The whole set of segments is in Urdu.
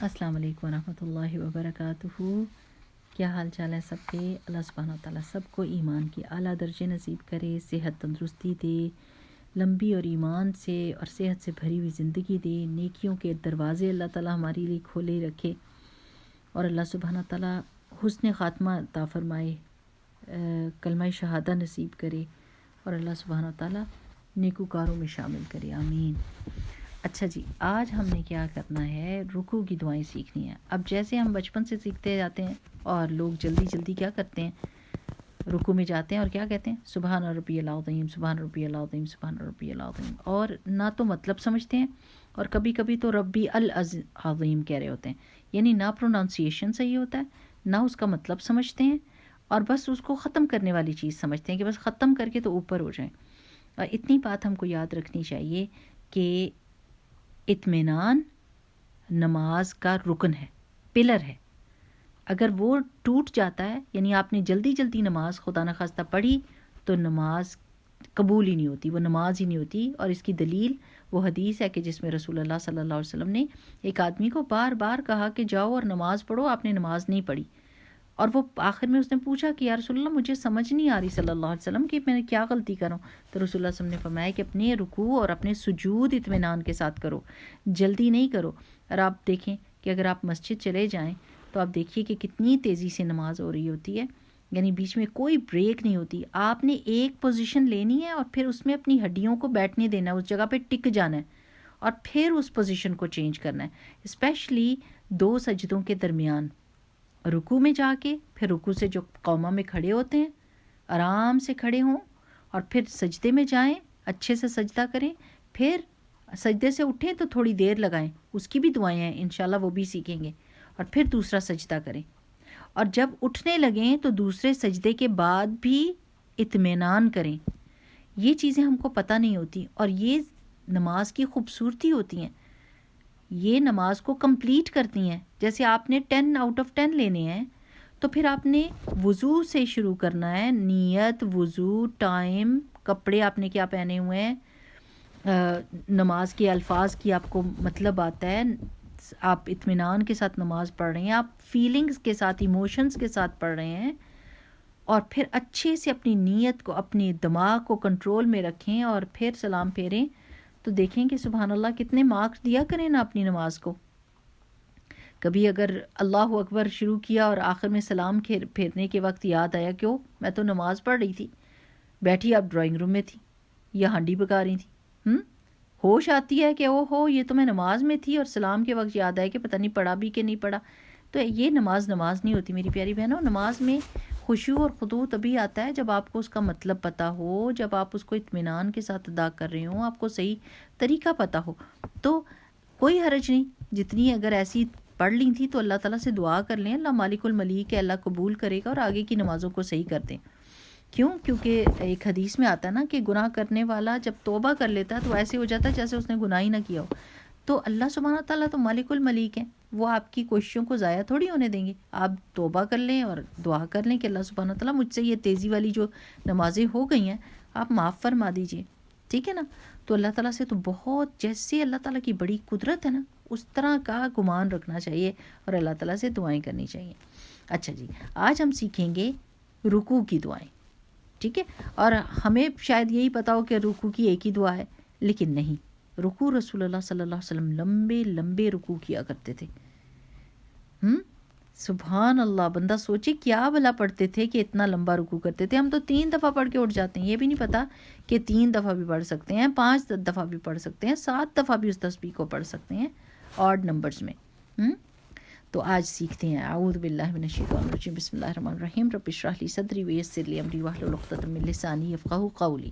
السلام علیکم ورحمۃ اللہ وبرکاتہ۔ کیا حال چال ہے سب کے؟ اللہ سبحانہ و تعالیٰ سب کو ایمان کی اعلیٰ درجے نصیب کرے، صحت تندرستی دے، لمبی اور ایمان سے اور صحت سے بھری ہوئی زندگی دے، نیکیوں کے دروازے اللہ تعالیٰ ہمارے لیے کھولے رکھے، اور اللہ سبحانہ و تعالیٰ حسن خاتمہ عطا فرمائے، کلمہ شہادہ نصیب کرے، اور اللہ سبحانہ و تعالیٰ نیکوکاروں میں شامل کرے، آمین۔ اچھا جی، آج ہم نے کیا کرنا ہے، رکوع کی دعائیں سیکھنی ہیں۔ اب جیسے ہم بچپن سے سیکھتے جاتے ہیں اور لوگ جلدی جلدی کیا کرتے ہیں، رکوع میں جاتے ہیں اور کیا کہتے ہیں، سبحان ربی العظیم، سبحان ربی العظیم، سبحان ربی العظیم، اور نہ تو مطلب سمجھتے ہیں اور کبھی کبھی تو ربی العظیم کہہ رہے ہوتے ہیں، یعنی نہ پروننسیشن صحیح ہوتا ہے، نہ اس کا مطلب سمجھتے ہیں، اور بس اس کو ختم کرنے والی چیز سمجھتے ہیں کہ بس ختم کر کے تو اوپر ہو جائیں۔ اور اتنی بات ہم کو یاد رکھنی چاہیے کہ اطمینان نماز کا رکن ہے، پلر ہے۔ اگر وہ ٹوٹ جاتا ہے، یعنی آپ نے جلدی جلدی نماز خدا نخواستہ پڑھی، تو نماز قبول ہی نہیں ہوتی، وہ نماز ہی نہیں ہوتی۔ اور اس کی دلیل وہ حدیث ہے کہ جس میں رسول اللہ صلی اللہ علیہ وسلم نے ایک آدمی کو بار بار کہا کہ جاؤ اور نماز پڑھو، آپ نے نماز نہیں پڑھی، اور وہ آخر میں اس نے پوچھا کہ یا رسول اللہ مجھے سمجھ نہیں آ رہی صلی اللہ علیہ وسلم کہ میں نے کیا غلطی کروں، تو رسول اللہ صلی اللہ علیہ وسلم نے فرمایا کہ اپنے رکوع اور اپنے سجود اطمینان کے ساتھ کرو، جلدی نہیں کرو۔ اور آپ دیکھیں کہ اگر آپ مسجد چلے جائیں تو آپ دیکھیے کہ کتنی تیزی سے نماز ہو رہی ہوتی ہے، یعنی بیچ میں کوئی بریک نہیں ہوتی۔ آپ نے ایک پوزیشن لینی ہے اور پھر اس میں اپنی ہڈیوں کو بیٹھنے دینا ہے، اس جگہ پہ ٹک جانا ہے، اور پھر اس پوزیشن کو چینج کرنا ہے، اسپیشلی دو سجدوں کے درمیان، رکوع میں جا کے، پھر رکوع سے جو قومہ میں کھڑے ہوتے ہیں آرام سے کھڑے ہوں، اور پھر سجدے میں جائیں، اچھے سے سجدہ کریں، پھر سجدے سے اٹھیں تو تھوڑی دیر لگائیں، اس کی بھی دعائیں ہیں انشاءاللہ، وہ بھی سیکھیں گے، اور پھر دوسرا سجدہ کریں، اور جب اٹھنے لگیں تو دوسرے سجدے کے بعد بھی اطمینان کریں۔ یہ چیزیں ہم کو پتہ نہیں ہوتی، اور یہ نماز کی خوبصورتی ہوتی ہیں، یہ نماز کو کمپلیٹ کرتی ہیں۔ جیسے آپ نے 10 آؤٹ آف 10 لینے ہیں، تو پھر آپ نے وضو سے شروع کرنا ہے، نیت، وضو، ٹائم، کپڑے آپ نے کیا پہنے ہوئے ہیں، نماز کے الفاظ کی آپ کو مطلب آتا ہے، آپ اطمینان کے ساتھ نماز پڑھ رہے ہیں، آپ فیلنگز کے ساتھ، ایموشنز کے ساتھ پڑھ رہے ہیں، اور پھر اچھے سے اپنی نیت کو، اپنے دماغ کو کنٹرول میں رکھیں، اور پھر سلام پھیریں، تو دیکھیں کہ سبحان اللہ کتنے مارکس دیا کریں نا اپنی نماز کو۔ کبھی اگر اللہ اکبر شروع کیا اور آخر میں سلام پھیرنے کے وقت یاد آیا کیوں میں تو نماز پڑھ رہی تھی، بیٹھی آپ ڈرائنگ روم میں تھی یا ہانڈی پکا رہی تھی، ہوش آتی ہے کہ او یہ تو میں نماز میں تھی، اور سلام کے وقت یاد آیا کہ پتہ نہیں پڑھا بھی کہ نہیں پڑھا، تو یہ نماز نہیں ہوتی میری پیاری بہنوں۔ نماز میں خشوع اور خضوع تبھی آتا ہے جب آپ کو اس کا مطلب پتہ ہو، جب آپ اس کو اطمینان کے ساتھ ادا کر رہے ہوں، آپ کو صحیح طریقہ پتہ ہو، تو کوئی حرج نہیں، جتنی اگر ایسی پڑھ لی تھی تو اللہ تعالیٰ سے دعا کر لیں، اللہ مالک الملیک ہے، اللہ قبول کرے گا، اور آگے کی نمازوں کو صحیح کر دیں۔ کیونکہ ایک حدیث میں آتا ہے نا کہ گناہ کرنے والا جب توبہ کر لیتا ہے تو ایسے ہو جاتا ہے جیسے اس نے گناہ ہی نہ کیا ہو۔ تو اللہ سبحانہ تعالیٰ تو مالک الملیک ہیں، وہ آپ کی کوششوں کو ضائع تھوڑی ہونے دیں گے۔ آپ توبہ کر لیں اور دعا کر لیں کہ اللہ سبحانہ تعالیٰ مجھ سے یہ تیزی والی جو نمازیں ہو گئی ہیں آپ معاف فرما دیجئے، ٹھیک ہے نا۔ تو اللہ تعالیٰ سے تو بہت، جیسے اللہ تعالیٰ کی بڑی قدرت ہے نا اس طرح کا گمان رکھنا چاہیے، اور اللہ تعالیٰ سے دعائیں کرنی چاہیے۔ اچھا جی، آج ہم سیکھیں گے رکوع کی دعائیں، ٹھیک ہے۔ اور ہمیں شاید یہی پتا ہو کہ رکوع کی ایک ہی دعا ہے، لیکن نہیں، رکوع رسول اللہ صلی اللہ علیہ وسلم لمبے لمبے رکوع کیا کرتے تھے۔ سبحان اللہ، بندہ سوچے کیا بھلا پڑھتے تھے کہ اتنا لمبا رکوع کرتے تھے۔ ہم تو 3 دفعہ پڑھ کے اٹھ جاتے ہیں، یہ بھی نہیں پتا کہ 3 دفعہ بھی پڑھ سکتے ہیں، 5 دفعہ بھی پڑھ سکتے ہیں، 7 دفعہ بھی اس تسبیح کو پڑھ سکتے ہیں آڈ نمبرز میں۔ تو آج سیکھتے ہیں، اعوذ باللہ من الشیطان الرجیم، بسم اللہ الرحمن الرحیم، رب اشرح لی صدری ویسر لی امری واحلل عقدۃ من لسانی یفقہوا قولی۔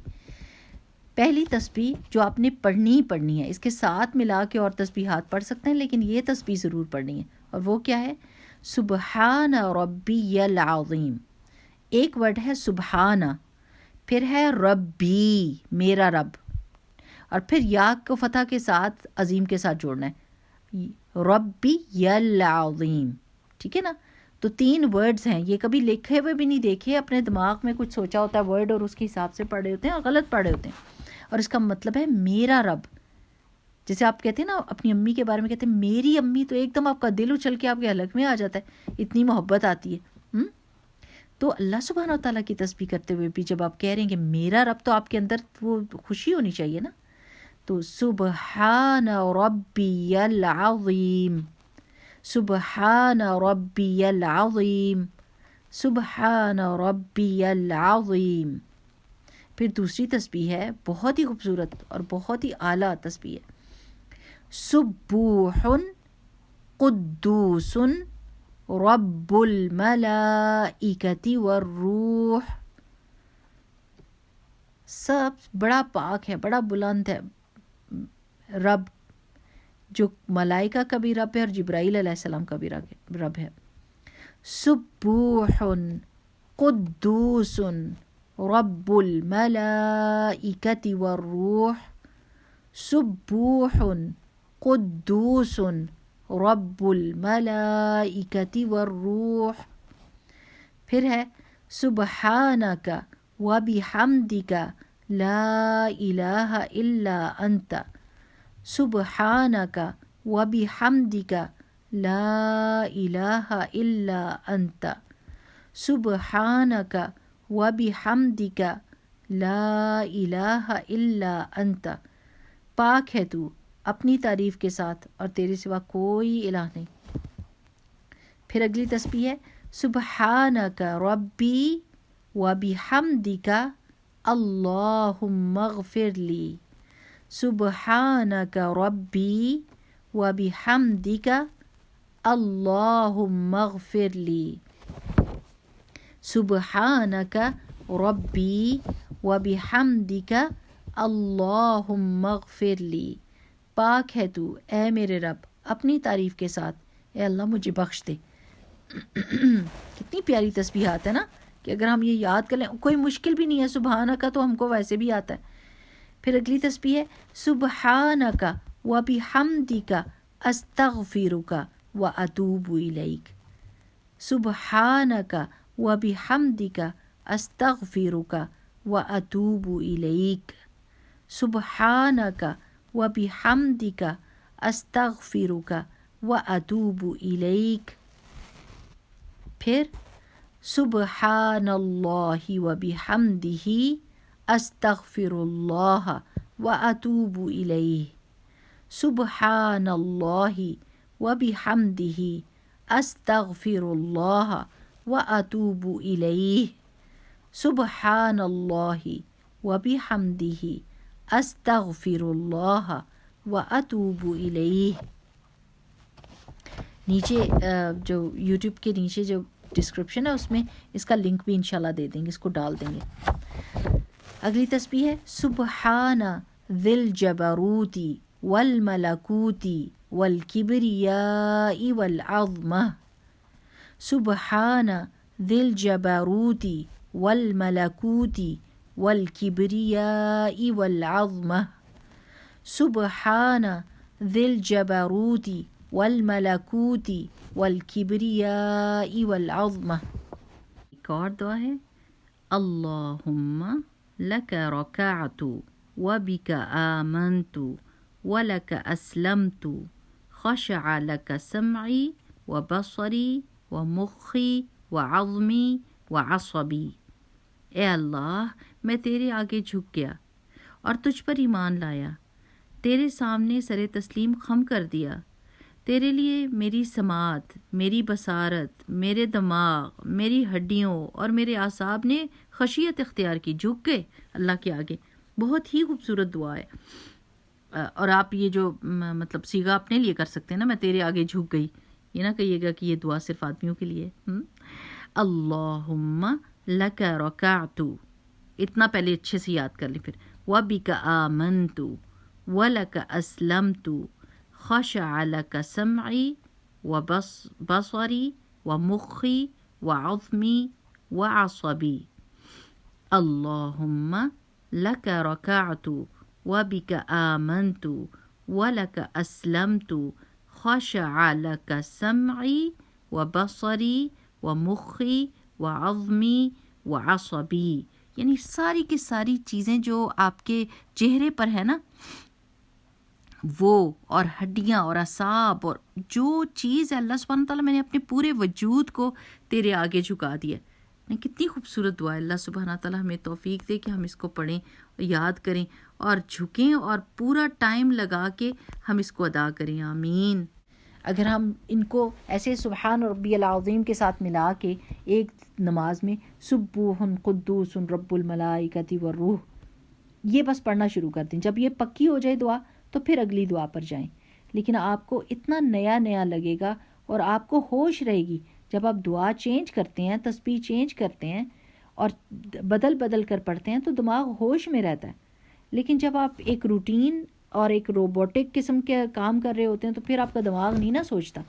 پہلی تسبیح جو آپ نے پڑھنی ہے، اس کے ساتھ ملا کے اور تسبیحات پڑھ سکتے ہیں، لیکن یہ تسبیح ضرور پڑھنی ہے، اور وہ کیا ہے؟ سبحان ربی العظیم۔ ایک ورڈ ہے سبحانہ، پھر ہے ربی، میرا رب، اور پھر یا کو فتح کے ساتھ عظیم کے ساتھ جوڑنا ہے، ربی العظیم، ٹھیک ہے نا۔ تو 3 ورڈز ہیں، یہ کبھی لکھے ہوئے بھی نہیں دیکھے، اپنے دماغ میں کچھ سوچا ہوتا ہے ورڈ اور اس کے حساب سے پڑھے ہوتے ہیں اور غلط پڑھے ہوتے ہیں، اور اس کا مطلب ہے میرا رب، جیسے آپ کہتے ہیں نا اپنی امی کے بارے میں کہتے ہیں میری امی، تو ایک دم آپ کا دل اچھل کے آپ کے حلق میں آ جاتا ہے، اتنی محبت آتی ہے۔ تو اللہ سبحانہ و تعالیٰ کی تسبیح کرتے ہوئے بھی جب آپ کہہ رہے ہیں کہ میرا رب، تو آپ کے اندر وہ خوشی ہونی چاہیے نا۔ تو سبحان ربی العظیم، سبحان ربی العظیم، سبحان ربی العظیم۔ پھر دوسری تسبیح ہے بہت ہی خوبصورت اور بہت ہی اعلیٰ تسبیح ہے، سبوح قدوس رب الملائکۃ والروح۔ سب بڑا پاک ہے، بڑا بلند ہے رب، جو ملائکہ کا بھی رب ہے اور جبرائیل علیہ السلام کا بھی رب ہے۔ سبوح قدوس رب الملائکۃ والروح، سبوح قدوس رب الملائکۃ والروح۔ پھر ہے سبحانک وبحمدک لا الہ الا انت، سبحانک وبحمدک لا الہ الا انت، سبحانک وبحمدک لا الہ الا انت۔ پاک ہے تو اپنی تعریف کے ساتھ اور تیرے سوا کوئی الہ نہیں۔ پھر اگلی تسبیح ہے سبحانک ربی وبحمدک اللہم اغفر لی، سبحانک ربی وبحمدک اللہم اغفر لی، سبحانک ربی وبحمدک اللہم اغفر لی۔ پاک ہے تو اے میرے رب اپنی تعریف کے ساتھ، اے اللہ مجھے بخش دے۔ کتنی پیاری تسبیحات ہے نا، کہ اگر ہم یہ یاد کر لیں، کوئی مشکل بھی نہیں ہے، سبحانک تو ہم کو ویسے بھی آتا ہے۔ پھر اگلی تسبیح ہے سبحانک وبحمدک استغفرک واتوب الیک، سبحانک وبحمدک استغفرک واتوب الیک، سبحانک وبحمدک استغفرک واتوب الیک۔ پھر سبحان اللہ وبحمدہ استغفر اللہ واتوب الیہ، سبحان اللہ وبحمدہ استغفر اللہ واتوب الیہ، سبحان اللہ وبحمدہ استغفر اللہ واتوب الیہ۔ نیچے جو یوٹیوب کے نیچے جو ڈسکرپشن ہے اس میں اس کا لنک بھی انشاءاللہ دے دیں گے، اس کو ڈال دیں گے۔ اگلی تسبیح ہے سبحان ذی الجبروت والملکوت والکبریاء والعظمہ، سبحان ذی الجبروت والملکوت والکبریاء والعظمہ، سبحان ذی الجبروت والملکوت والکبریاء والعظمہ۔ ایک اور دعا ہے اللہم لک رکعت وبک آمنت ولک اسلمت خشع لک سمعی وبصری ومخی وعظمی وعصبی۔ اے اللہ میں تیرے آگے جھک گیا اور تجھ پر ایمان لایا، تیرے سامنے سر تسلیم خم کر دیا، تیرے لیے میری سماعت، میری بصارت، میرے دماغ، میری ہڈیوں اور میرے اعصاب نے خشیت اختیار کی، جھک گئے اللہ کے آگے۔ بہت ہی خوبصورت دعا ہے، اور آپ یہ جو مطلب صیغہ اپنے لیے کر سکتے ہیں نا، میں تیرے آگے جھک گئی، یہ نہ کہیے گا کہ یہ دعا صرف آدمیوں کے لیے۔ اللہم لک رکعت، اتنا پہلے اچھے سے یاد کر لیں، پھر وبک آمنت ولک اسلمت خشع لک سمعی وبصری ومخی وعظمی وعصبی، اللہم لک رکعت وبک آمنت ولک اسلمت خشع لک سمعی وبصری ومخی وعظمی وعصبی۔ یعنی ساری کی ساری چیزیں جو آپ کے چہرے پر ہے نا، وہ اور ہڈیاں اور اعصاب اور جو چیز ہے اللہ سبحانہ تعالیٰ میں نے اپنے پورے وجود کو تیرے آگے جھکا دیا ہے. کتنی خوبصورت دعا ہے. اللہ سبحانہ تعالیٰ ہمیں توفیق دے کہ ہم اس کو پڑھیں، یاد کریں اور جھکیں اور پورا ٹائم لگا کے ہم اس کو ادا کریں. آمین. اگر ہم ان کو ایسے سبحان ربی العظیم کے ساتھ ملا کے ایک نماز میں سبوح قدوس رب الملائکۃ والروح یہ بس پڑھنا شروع کر دیں، جب یہ پکی ہو جائے دعا تو پھر اگلی دعا پر جائیں. لیکن آپ کو اتنا نیا نیا لگے گا اور آپ کو ہوش رہے گی. جب آپ دعا چینج کرتے ہیں، تسبیح چینج کرتے ہیں اور بدل بدل کر پڑھتے ہیں تو دماغ ہوش میں رہتا ہے. لیکن جب آپ ایک روٹین اور ایک روبوٹک قسم کے کام کر رہے ہوتے ہیں تو پھر آپ کا دماغ نہیں نا سوچتا.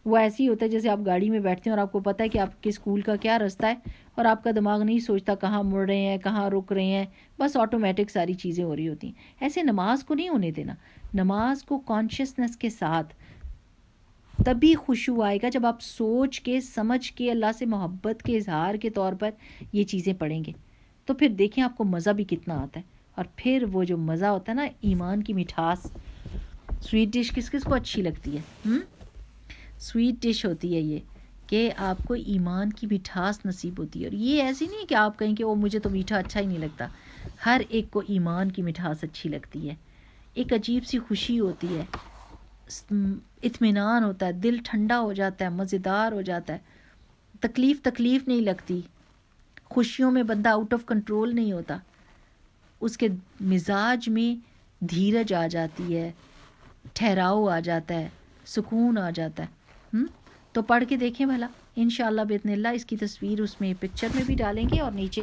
وہ ایسے ہی ہوتا ہے جیسے آپ گاڑی میں بیٹھتے ہیں اور آپ کو پتہ ہے کہ آپ کے اسکول کا کیا رستہ ہے اور آپ کا دماغ نہیں سوچتا کہاں مڑ رہے ہیں، کہاں رک رہے ہیں، بس آٹومیٹک ساری چیزیں ہو رہی ہوتی ہیں. ایسے نماز کو نہیں ہونے دینا. نماز کو کانشیسنس کے ساتھ تبھی خشوع آئے گا جب آپ سوچ کے سمجھ کے اللہ سے محبت کے اظہار کے طور پر یہ چیزیں پڑھیں گے. تو پھر دیکھیں آپ کو مزہ بھی کتنا آتا ہے. اور پھر وہ جو مزہ ہوتا ہے نا، ایمان کی مٹھاس. سویٹ ڈش کس کس کو اچھی لگتی ہے؟ سویٹ ڈش ہوتی ہے یہ کہ آپ کو ایمان کی مٹھاس نصیب ہوتی ہے. اور یہ ایسی نہیں کہ آپ کہیں کہ وہ مجھے تو میٹھا اچھا ہی نہیں لگتا. ہر ایک کو ایمان کی مٹھاس اچھی لگتی ہے. ایک عجیب سی خوشی ہوتی ہے، اطمینان ہوتا ہے، دل ٹھنڈا ہو جاتا ہے، مزیدار ہو جاتا ہے، تکلیف نہیں لگتی. خوشیوں میں بندہ آؤٹ آف کنٹرول نہیں ہوتا، اس کے مزاج میں دھیرج آ جاتی ہے، ٹھہراؤ آ جاتا ہے، سکون آ جاتا ہے. تو پڑھ کے دیکھیں بھلا، انشاءاللہ باذن اللہ. اس کی تصویر اس میں پکچر میں بھی ڈالیں گے اور نیچے